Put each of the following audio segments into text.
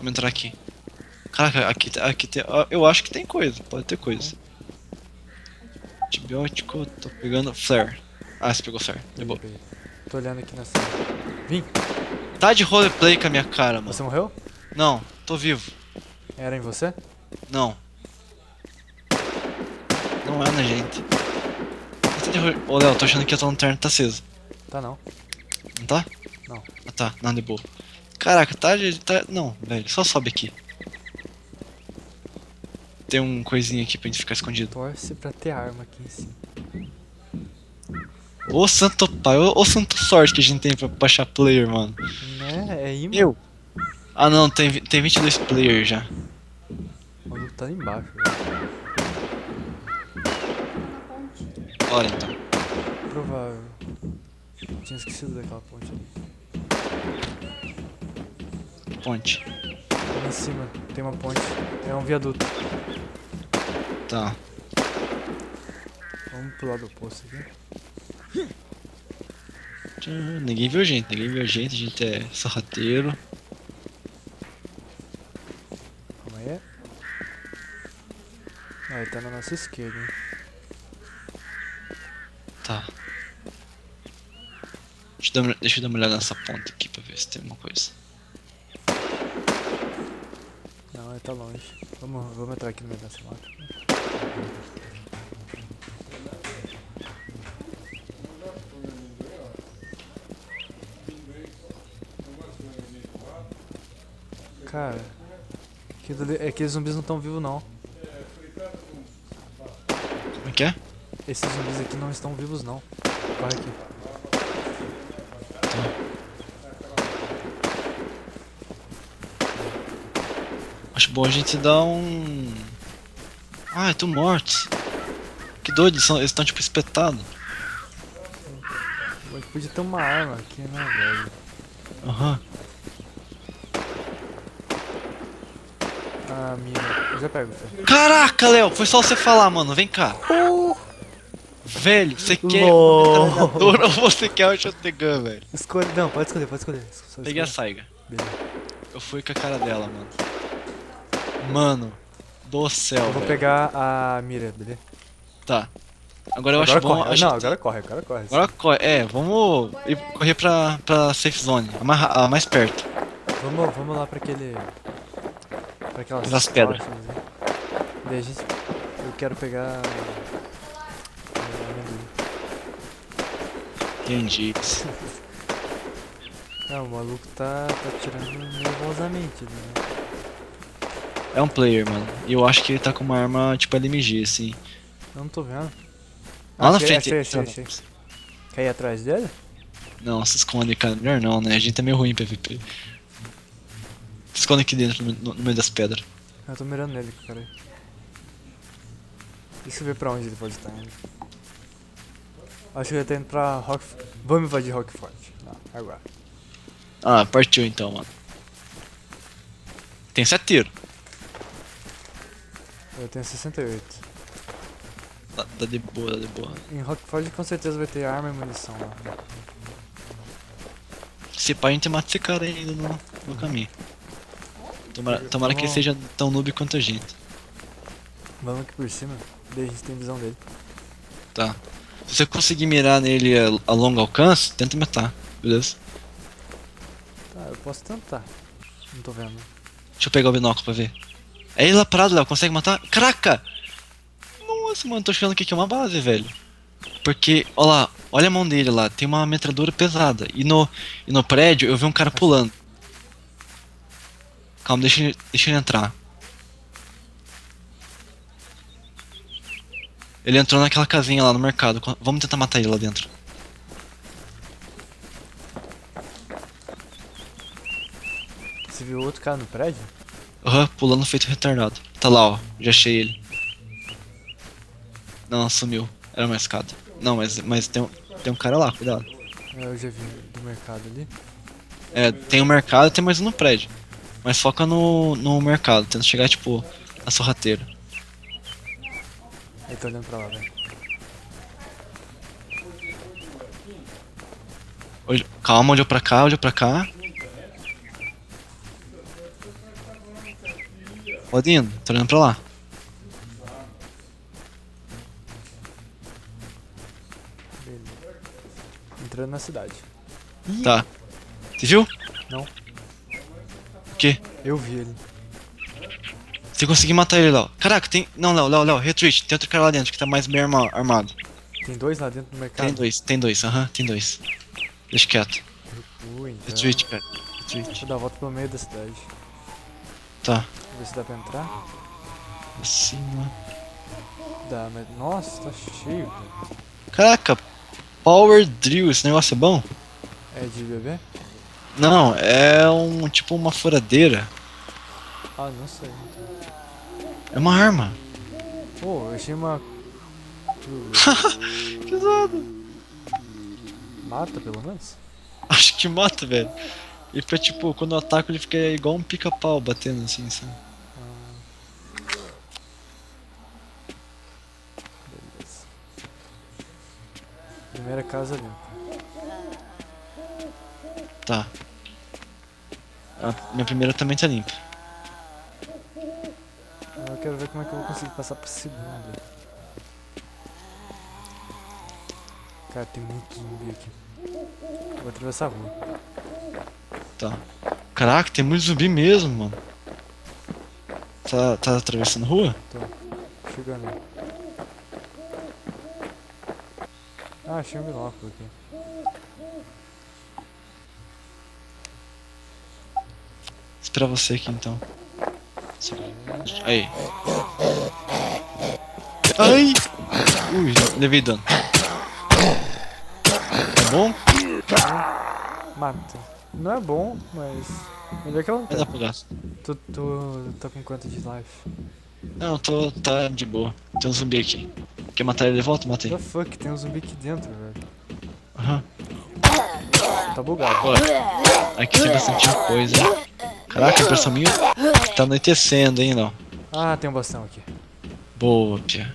Vamos entrar aqui. Caraca, aqui tem. Eu acho que tem coisa, pode ter coisa. Antibiótico, tô pegando flare. Ah, você pegou flare, de boa. Peguei. Tô olhando aqui na sala. Vim! Tá de roleplay com a minha cara, mano. Você morreu? Não, tô vivo. Era em você? Não. Não é na gente. Ô Léo, tô achando que a tua lanterna tá acesa. Tá não. Não tá? Não. Ah tá, não, de boa. Caraca, tá. Não, velho, só sobe aqui. Tem um coisinha aqui pra gente ficar escondido. Torce pra ter arma aqui em cima. Ô santo pai, ô santo sorte que a gente tem pra baixar player, mano. Né? É imã. Eu? Ah não, tem 22 players já. O maluco tá ali embaixo, velho. Bora então. Provável. Tinha esquecido daquela ponte ali. Ponte. Ali em cima tem uma ponte. É um viaduto. Tá. Vamos pro lado oposto aqui. Ninguém viu a gente é sorrateiro. Calma aí. Ah, ele tá na nossa esquerda, hein? Tá. Deixa eu dar uma olhada nessa ponta aqui pra ver se tem alguma coisa. Não, ele tá longe. Vamos entrar aqui no meio dessa mata. Cara, aqueles zumbis não estão vivos não. Como é que é? Esses zumbis aqui não estão vivos não. Corre aqui. Acho bom a gente dar um. Ah, estão mortos. Que doido, eles estão tipo espetados. Mas podia ter uma arma aqui, né, velho? Aham. Ah, mira. Eu já pego, Fê. Caraca, Léo, foi só você falar, mano. Vem cá. Velho, você quer LOL. uma metralhadora ou você quer o shotgun, velho? Escolhe. Não, pode escolher. Só Peguei a escolhe. Saiga. Beleza. Eu fui com a cara dela, mano. Mano, do céu, Eu vou velho. pegar a mira, beleza? Tá. Agora eu Agora acho bom. corre. Não, agora corre. Agora corre. É, vamos correr pra safe zone. A mais perto. Vamos lá pra aquele. Pra aquelas Pelas pedras. tochas, né? Daí a gente. Eu quero pegar. Amendoim. Entendi. Não, o maluco tá tirando nervosamente, né? É um player, mano. E eu acho que ele tá com uma arma tipo LMG, assim. Eu não tô vendo. Lá na Achei, frente. achei. Quer ir atrás dele? Não, se esconde, cara. Melhor não, né? A gente é meio ruim em PVP. Se esconde aqui dentro, no meio das pedras. Eu tô mirando nele, cara. Deixa eu ver pra onde ele pode estar indo. Acho que ele tá indo pra Rock. Vamos invadir Rockford. Não, agora. Ah, partiu então, mano. Tem 7 tiros. Eu tenho 68. Dá de boa, dá de boa. Em Rockford com certeza vai ter arma e munição lá. Se pá, a gente mata esse cara ainda no caminho. Tomara que ele seja tão noob quanto a gente. Vamos aqui por cima, daí a gente tem visão dele. Tá. Se você conseguir mirar nele a longo alcance, tenta matar, beleza? Tá, eu posso tentar. Não tô vendo. Deixa eu pegar o binóculo pra ver. É ele lá parado, Léo, consegue matar? Caraca! Nossa, mano, tô achando que aqui é uma base, velho. Porque, ó lá, olha a mão dele lá, tem uma metralhadora pesada. E no prédio eu vi um cara pulando. Calma, deixa ele entrar. Ele entrou naquela casinha lá no mercado. Vamos tentar matar ele lá dentro. Você viu outro cara no prédio? Aham, pulando feito retardado. Tá lá, ó, já achei ele. Não, sumiu. Era uma escada. Não, mas tem um cara lá, cuidado. É, eu já vi do mercado ali. É, tem um mercado e tem mais um no prédio. Mas foca no mercado, tenta chegar, tipo, na sorrateira. Ele tá olhando pra lá, velho. Calma, olhou pra cá, olhou pra cá. Pode indo, tô olhando pra lá. Beleza. Entrando na cidade. Tá. Você viu? Não. O quê? Eu vi ele. Você conseguiu matar ele, Léo. Caraca, tem. Não, Léo, retreat. Tem outro cara lá dentro que tá mais bem armado. Tem dois lá dentro do mercado. Tem dois, aham, tem dois. Deixa quieto. Ui, então. Retreat, cara. Retreat. Vou dar a volta pelo meio da cidade. Tá. Ver se dá pra entrar. Assim, mano. Dá, mas. Nossa, tá cheio, cara. Caraca, Power Drill, esse negócio é bom? É de bebê? Não, é um tipo uma furadeira. Ah, não sei. Então. É uma arma. Pô, eu achei uma. Que usado. Mata, pelo menos? Acho que mata, velho. E pra tipo, quando eu ataco ele fica igual um pica-pau batendo assim, sabe? Beleza. Primeira casa limpa. Tá. A minha primeira também tá limpa. Eu quero ver como é que eu vou conseguir passar pra segunda. Cara, tem muito zumbi aqui. Vou atravessar a rua. Tá. Caraca, tem muito zumbi mesmo, mano. Tá atravessando a rua? Tô. Chegando aí. Ah, achei um binóculo aqui. Esperar você aqui então. Aí. Ai! Ui, levei dano. Tá bom? Mata. Não é bom, mas. Melhor que ela não Vai tem. dar pro gasto. Tu tá com quanto de life? Não, tá de boa. Tem um zumbi aqui. Quer matar ele de volta? Matei. What the fuck, tem um zumbi aqui dentro, velho. Aham. Tá bugado. Bora. Aqui tem bastante coisa. Caraca, impressão minha. Tá anoitecendo, hein, não. Ah, tem um bastão aqui. Boa, Pia.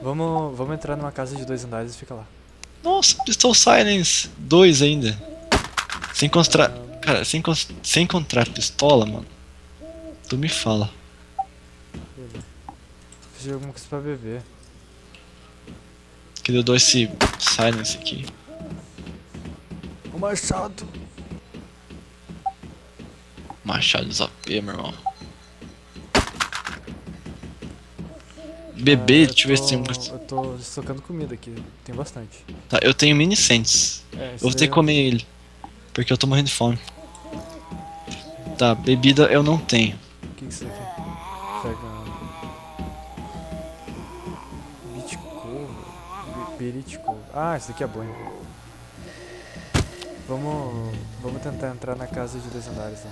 Vamos entrar numa casa de 2 andares e fica lá. Nossa, Pistol Silence 2 ainda. Sem encontrar. Cara, sem encontrar pistola, mano. Tu me fala. Beleza. Preciso de alguma coisa pra beber. Que eu dou esse silence aqui. O machado. Machado dos AP, meu irmão. Bebê, deixa eu ver se tem um. Eu tô estocando comida aqui. Tem bastante. Tá, eu tenho mini Sentes. É, Eu vou ter que comer ele. Porque eu tô morrendo de fome. Tá, bebida eu não tenho. O que é isso aqui? Pega. Beritco. Ah, esse daqui é bom. Vamos tentar entrar na casa de 2 andares, né?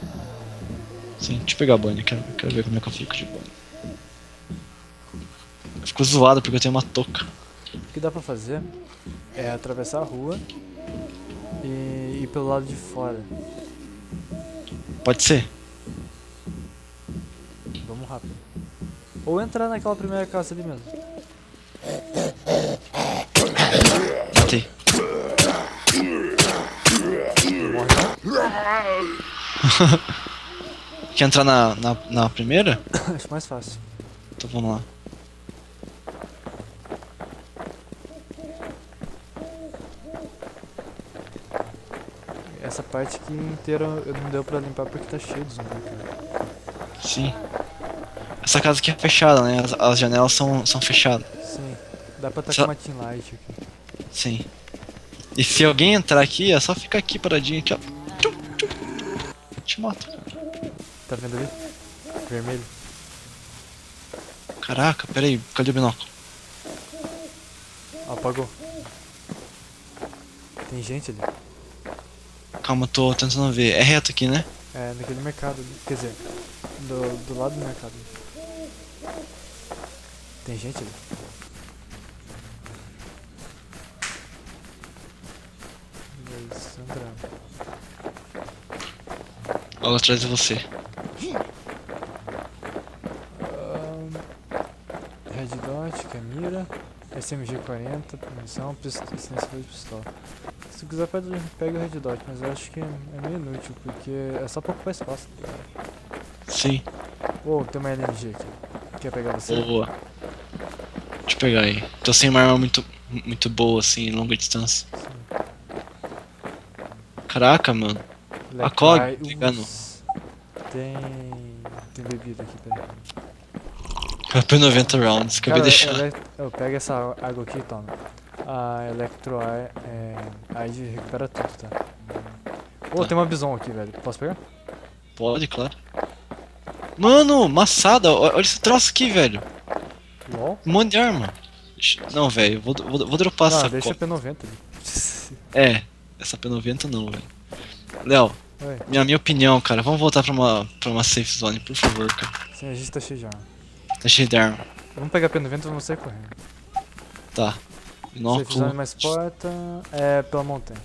Sim, deixa eu pegar a banha, quero ver como é que eu fico de banho. Eu fico zoado porque eu tenho uma touca. O que dá pra fazer é atravessar a rua e ir pelo lado de fora. Pode ser? Vamos rápido. Ou entrar naquela primeira casa ali mesmo. Matei. Quer entrar na primeira? Acho mais fácil. Então vamos lá. Essa parte aqui inteira eu não deu pra limpar porque tá cheio de zumbi, cara. Sim. Essa casa aqui é fechada, né? As janelas são fechadas. Sim, dá pra tá Só- com uma team light aqui. Sim. E se alguém entrar aqui, é só ficar aqui paradinho aqui, ó. Te mato, cara. Tá vendo ali? Vermelho. Caraca, peraí, cadê o binóculo? Apagou. Tem gente ali. Calma, eu tô tentando ver. É reto aqui, né? É, naquele mercado ali. Quer dizer, do lado do mercado. Tem gente ali. Alessandra. Olha atrás de você. Red Dot, que é mira. SMG-40, munição, silenciador de pistola. Se quiser pega o Red Dot, mas eu acho que é meio inútil, porque é só pra ocupar espaço. Sim. Ô, tem uma LMG aqui. Quer pegar você? Boa. Deixa eu pegar aí. Tô sem uma arma muito boa, assim, em longa distância. Caraca, mano. A Cog, pegando. Tem... Tem bebida aqui, peraí. P90 rounds, acabei de deixar. Eu pego essa água aqui e toma. A Electro aí recupera tudo, tá? Ô, Tá. tem uma bison aqui, velho. Posso pegar? Pode, claro. Mano, maçada, olha esse troço aqui, velho. LOL? Um monte de arma. Não, velho, vou dropar Não, essa deixa a Cog. P90 ali. É, essa P90 não, velho. Léo, Oi. minha opinião, cara, vamos voltar pra uma safe zone, por favor, cara. Sim, a gente tá cheio de arma. Tá cheio de arma. Vamos pegar a P90 e vamos sair correndo. Tá. Safe zone Binóculo. mais porta é pela montanha.